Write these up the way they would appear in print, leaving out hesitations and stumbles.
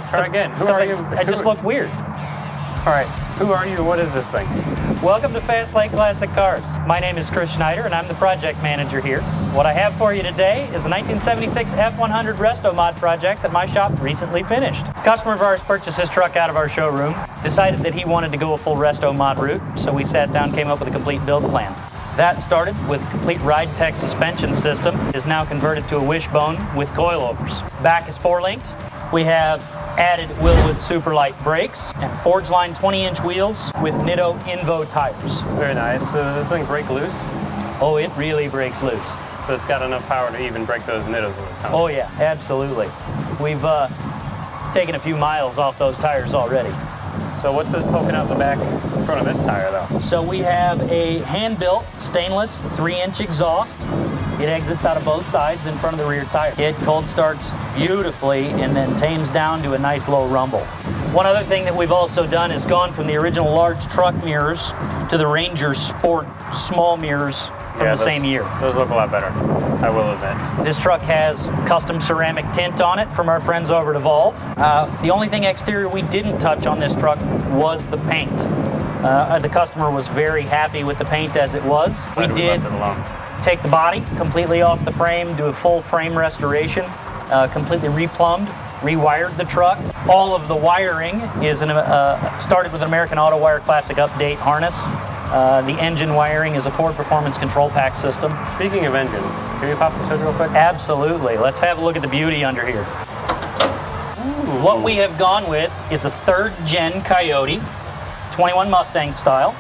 Try again. Who are you? I just look weird. All right, who are you? What is this thing? Welcome to Fast Lane Classic Cars. My name is Chris Schneider, and I'm the project manager here. What I have for you today is a 1976 F100 Resto Mod project that my shop recently finished. A customer of ours purchased this truck out of our showroom, decided that he wanted to go a full Resto Mod route, so we sat down, came up with a complete build plan. That started with a complete ride tech suspension system, is now converted to a wishbone with coilovers. The back is 4-linked. We have added Willwood Superlight brakes and Forge Line 20-inch wheels with Nitto Invo tires. Very nice. So does this thing break loose? Oh, it really breaks loose. So it's got enough power to even break those Nittos loose, huh? Oh yeah, absolutely. We've taken a few miles off those tires already. So what's this poking out the back in front of this tire, though? So we have a hand-built stainless 3-inch exhaust. It exits out of both sides in front of the rear tire. It cold starts beautifully and then tames down to a nice low rumble. One other thing that we've also done is gone from the original large truck mirrors to the Ranger Sport small mirrors from the same year. Those look a lot better, I will admit. This truck has custom ceramic tint on it from our friends over at Evolve. The only thing exterior we didn't touch on this truck was the paint. The customer was very happy with the paint as it was. We did take the body completely off the frame, do a full frame restoration, completely replumbed, rewired the truck. All of the wiring is started with an American Auto Wire Classic Update harness. The engine wiring is a Ford Performance Control Pack system. Speaking of engine, can you pop this hood real quick? Absolutely. Let's have a look at the beauty under here. Ooh. What we have gone with is a 3rd gen Coyote, 21 Mustang style,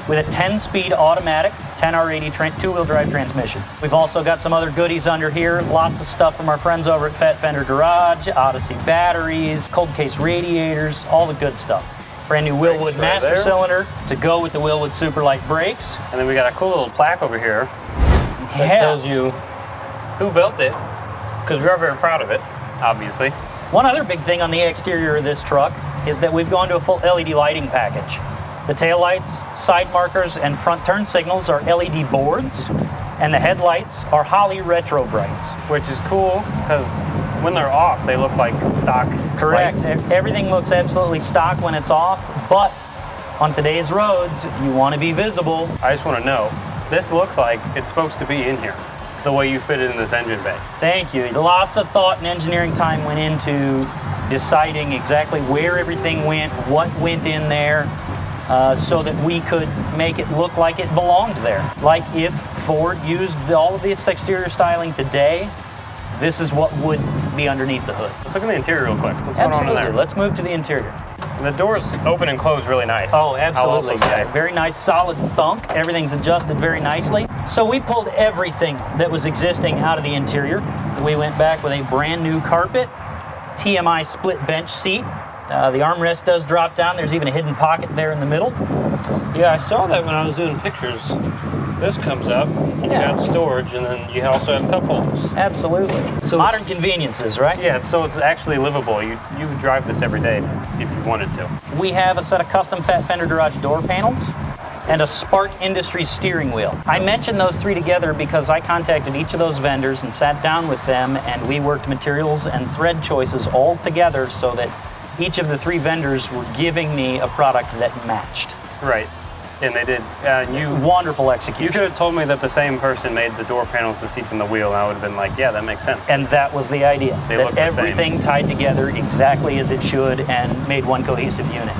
with a 10-speed automatic 10R80 two-wheel drive transmission. We've also got some other goodies under here, lots of stuff from our friends over at Fat Fender Garage, Odyssey batteries, cold case radiators, all the good stuff. Brand new Willwood master cylinder to go with the Willwood Superlight brakes. And then we got a cool little plaque over here that tells you who built it, because we are very proud of it, obviously. One other big thing on the exterior of this truck is that we've gone to a full LED lighting package. The taillights, side markers, and front turn signals are LED boards, and the headlights are Holley retro brights. Which is cool, because when they're off, they look like stock Correct. lights. Everything looks absolutely stock when it's off, but on today's roads, you want to be visible. I just want to know, this looks like it's supposed to be in here, the way you fit it in this engine bay. Thank you. Lots of thought and engineering time went into deciding exactly where everything went, what went in there, so that we could make it look like it belonged there. Like if Ford used all of this exterior styling today, this is what would be underneath the hood. Let's look at the interior real quick. What's Absolutely. going on in there? Let's move to the interior. The doors open and close really nice. Oh, absolutely. I'll also say. Very nice, solid thunk. Everything's adjusted very nicely. So we pulled everything that was existing out of the interior. We went back with a brand new carpet, TMI split bench seat. The armrest does drop down. There's even a hidden pocket there in the middle. Yeah, I saw that when I was doing pictures. This comes up, and you got storage, and then you also have cup holders. Absolutely. So modern conveniences, right? Yeah, so it's actually livable. You would drive this every day if you wanted to. We have a set of custom Fat Fender Garage door panels and a Spark Industries steering wheel. I mentioned those three together because I contacted each of those vendors and sat down with them, and we worked materials and thread choices all together so that each of the 3 vendors were giving me a product that matched. Right. And they did. Wonderful execution. You could have told me that the same person made the door panels, the seats, and the wheel, and I would have been like, yeah, that makes sense. And that was the idea. They look that the same. everything tied together exactly as it should and made one cohesive unit.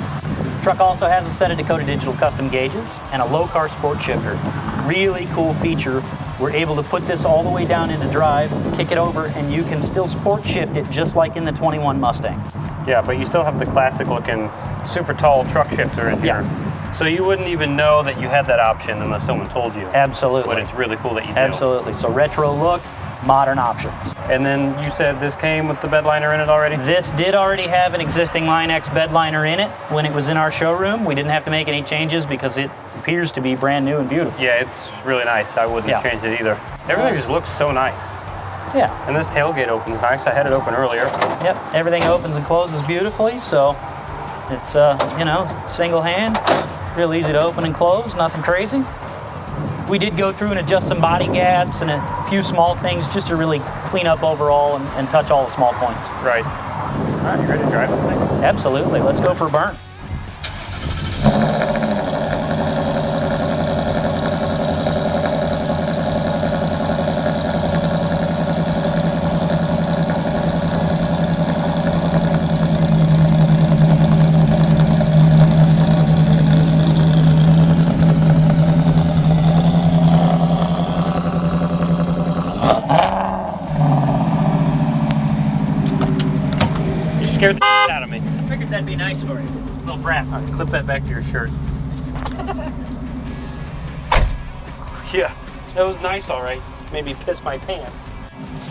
Truck also has a set of Dakota Digital custom gauges and a low-car sport shifter. Really cool feature. We're able to put this all the way down into drive, kick it over, and you can still sport shift it just like in the 21 Mustang. Yeah, but you still have the classic-looking, super tall truck shifter in here. Yeah. So you wouldn't even know that you had that option unless someone told you. Absolutely. But it's really cool that you do. Absolutely. So retro look, modern options. And then you said this came with the bed liner in it already? This did already have an existing Line X bed liner in it when it was in our showroom. We didn't have to make any changes because it appears to be brand new and beautiful. Yeah, it's really nice. I wouldn't have changed it either. Everything just looks so nice. Yeah. And this tailgate opens nice. I had it open earlier. Yep, everything opens and closes beautifully, so it's, you know, single hand, real easy to open and close, nothing crazy. We did go through and adjust some body gaps and a few small things just to really clean up overall and touch all the small points. Right. All right, you ready to drive this thing? Absolutely. Let's go for a burn. Scared the out of me. I figured that'd be nice for you. Little brat. All right, clip that back to your shirt. Yeah, that was nice, all right. Made me piss my pants.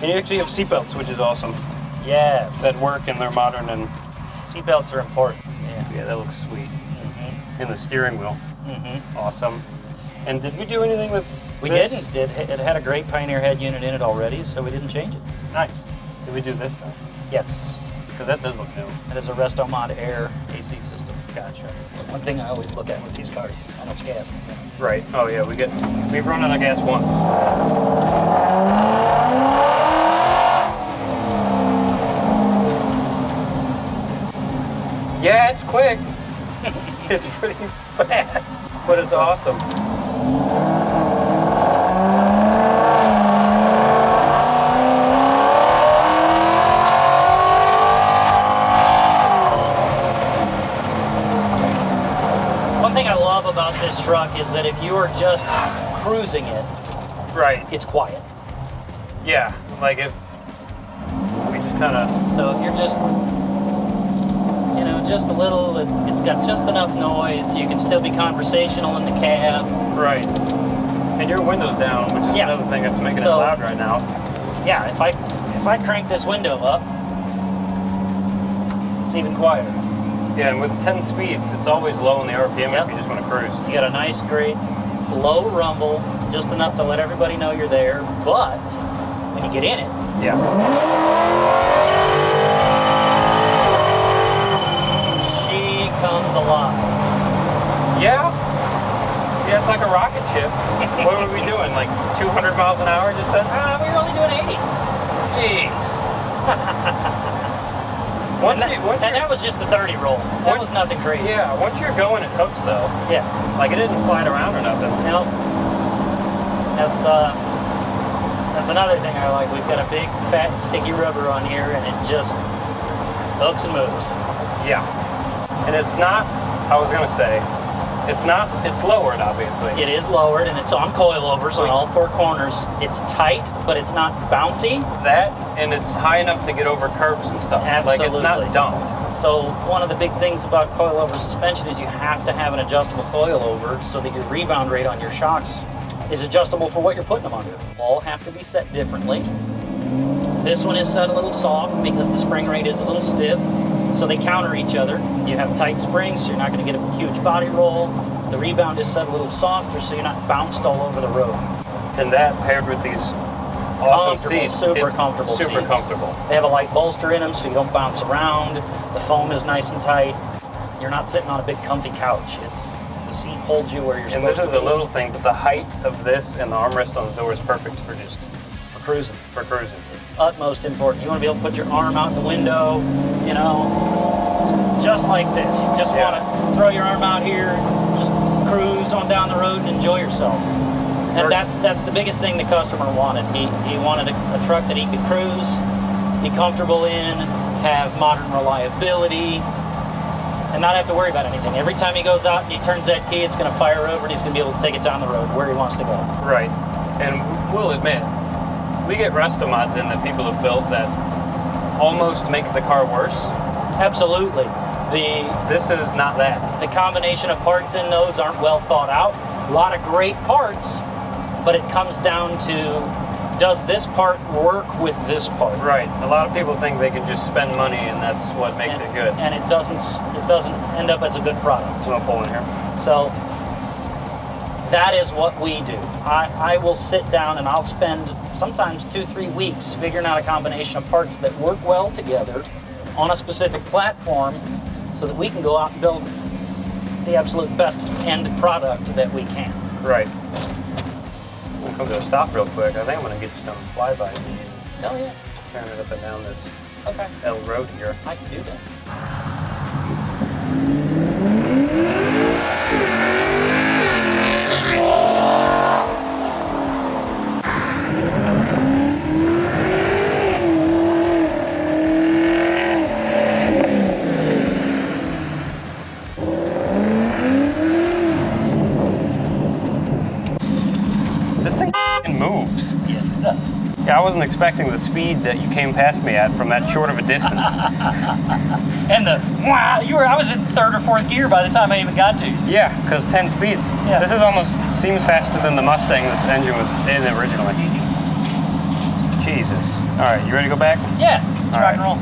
And you actually have seatbelts, which is awesome. Yes. That work and they're modern and Seatbelts are important. yeah, that looks sweet. Mm-hmm. And the steering wheel, Mm-hmm. awesome. And did we do anything with We this? didn't. It had a great Pioneer head unit in it already, so we didn't change it. Nice. Did we do this though? Yes. Because that does look new. It is a Resto Mod Air AC system. Gotcha. One thing I always look at with these cars is how much gas is in them. Right. Oh yeah, we've run out of gas once. Yeah, it's quick. It's pretty fast, but it's awesome. One thing I love about this truck is that if you are just cruising it, Right. it's quiet. Yeah. Like if we just kind of. So if you're just, you know, just a little, it's got just enough noise. You can still be conversational in the cab. Right. And your window's down, which is Yeah. another thing that's making it So- loud right now. Yeah, if I crank this window up, it's even quieter. Yeah, and with 10 speeds, it's always low in the RPM Yep. if you just want to cruise. You got a nice, great, low rumble, just enough to let everybody know you're there. But when you get in it, Yeah. she comes alive. Yeah. Yeah, it's like a rocket ship. What were we doing? Like 200 miles an hour just then? We were only doing 80. Jeez. And that was just the 30 roll. That was nothing crazy. Yeah, once you're going, it hooks though. Yeah. Like it didn't slide around or nothing. No. That's another thing I like. We've got a big, fat, sticky rubber on here, and it just hooks and moves. Yeah. And it's not, I was going to say, it's lowered obviously. It is lowered, and it's on coilovers on all four corners. It's tight, but it's not bouncy. That, and it's high enough to get over curbs and stuff. Absolutely. Like it's not dumped. So one of the big things about coilover suspension is you have to have an adjustable coilover so that your rebound rate on your shocks is adjustable for what you're putting them under. All have to be set differently. This one is set a little soft because the spring rate is a little stiff, so they counter each other. You have tight springs, so you're not going to get a huge body roll. The rebound is set a little softer, so you're not bounced all over the road. And that paired with these awesome seats, super it's comfortable super seats. comfortable. They have a light bolster in them, so you don't bounce around. The foam is nice and tight. You're not sitting on a big comfy couch. The seat holds you where you're And supposed this to is be. a little thing, but the height of this and the armrest on the door is perfect for for cruising. cruising. Utmost important. You want to be able to put your arm out the window, you know, just like this. You just Yeah. want to throw your arm out here, just cruise on down the road and enjoy yourself. And that's the biggest thing the customer wanted. He wanted a truck that he could cruise, be comfortable in, have modern reliability, and not have to worry about anything. Every time he goes out and he turns that key, it's going to fire over and he's going to be able to take it down the road where he wants to go. Right. And we'll admit, we get Resto Mods in that people have built that almost make the car worse. Absolutely. This is not that. The combination of parts in those aren't well thought out. A lot of great parts, but it comes down to, does this part work with this part? Right. A lot of people think they can just spend money and that's what makes it good. And it doesn't end up as a good product. So I'll pull in here. So that is what we do. I will sit down and I'll spend sometimes 2-3 weeks figuring out a combination of parts that work well together on a specific platform so that we can go out and build the absolute best end product that we can. Right. We'll come to a stop real quick. I think I'm going to get you some flybys. Oh yeah. Turn it up and down this Okay. L road here. I can do that. This thing moves. Yes, it does. Yeah, I wasn't expecting the speed that you came past me at from that short of a distance. And I was in third or fourth gear by the time I even got to you. Yeah, because 10 speeds. Yeah. This is almost seems faster than the Mustang this engine was in originally. Jesus. All right, you ready to go back? Yeah, let's All rock right. and roll.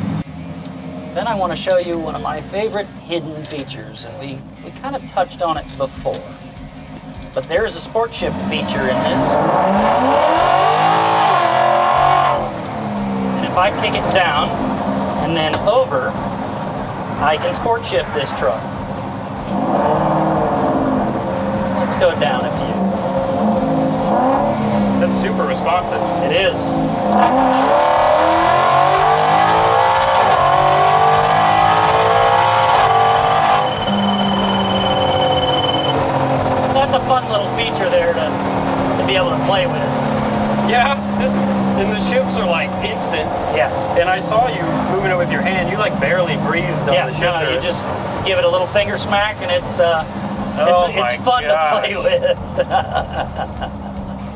Then I want to show you one of my favorite hidden features, and we kind of touched on it before. But there is a sport shift feature in this. And if I kick it down and then over, I can sport shift this truck. Let's go down a few. That's super responsive. It is. That's a fun little feature there to be able to play with. Yeah, and the shifts are like instant. Yes. And I saw you moving it with your hand. You like barely breathed on the shifter. No, you just give it a little finger smack, and it's fun to play with.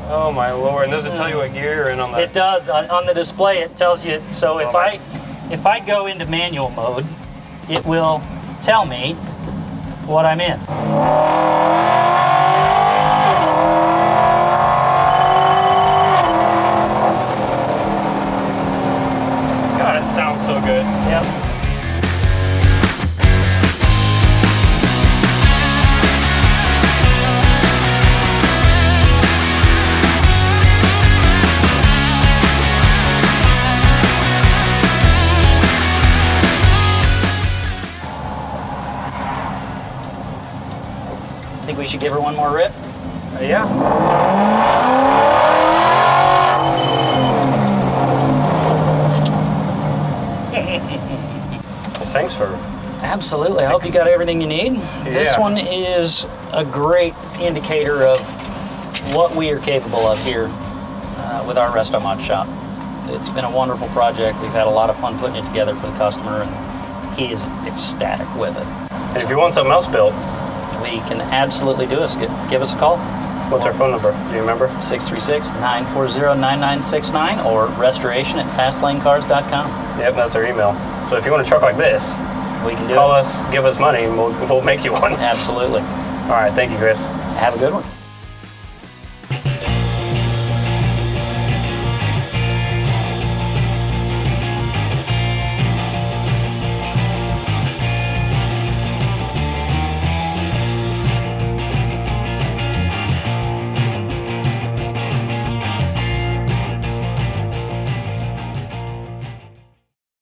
Oh my lord! And does it tell you what gear you're in on that? It does. On the display, it tells you. So if I go into manual mode, it will tell me what I'm in. God, it sounds so good. Yep. Think we should give her one more rip? Yeah. Well, thanks for. Absolutely. I hope you got everything you need. This Yeah. one is a great indicator of what we are capable of here with our Resto Mod shop. It's been a wonderful project. We've had a lot of fun putting it together for the customer, and he is ecstatic with it. And if you want something else built, We can absolutely do it. Give us a call. what's our phone number? Do you remember? 636-940-9969 or restoration@fastlanecars.com. Yep, that's our email. So if you want a truck like this, We can do call it. us, give us money, and we'll make you one. Absolutely. All right, thank you, Chris. Have a good one.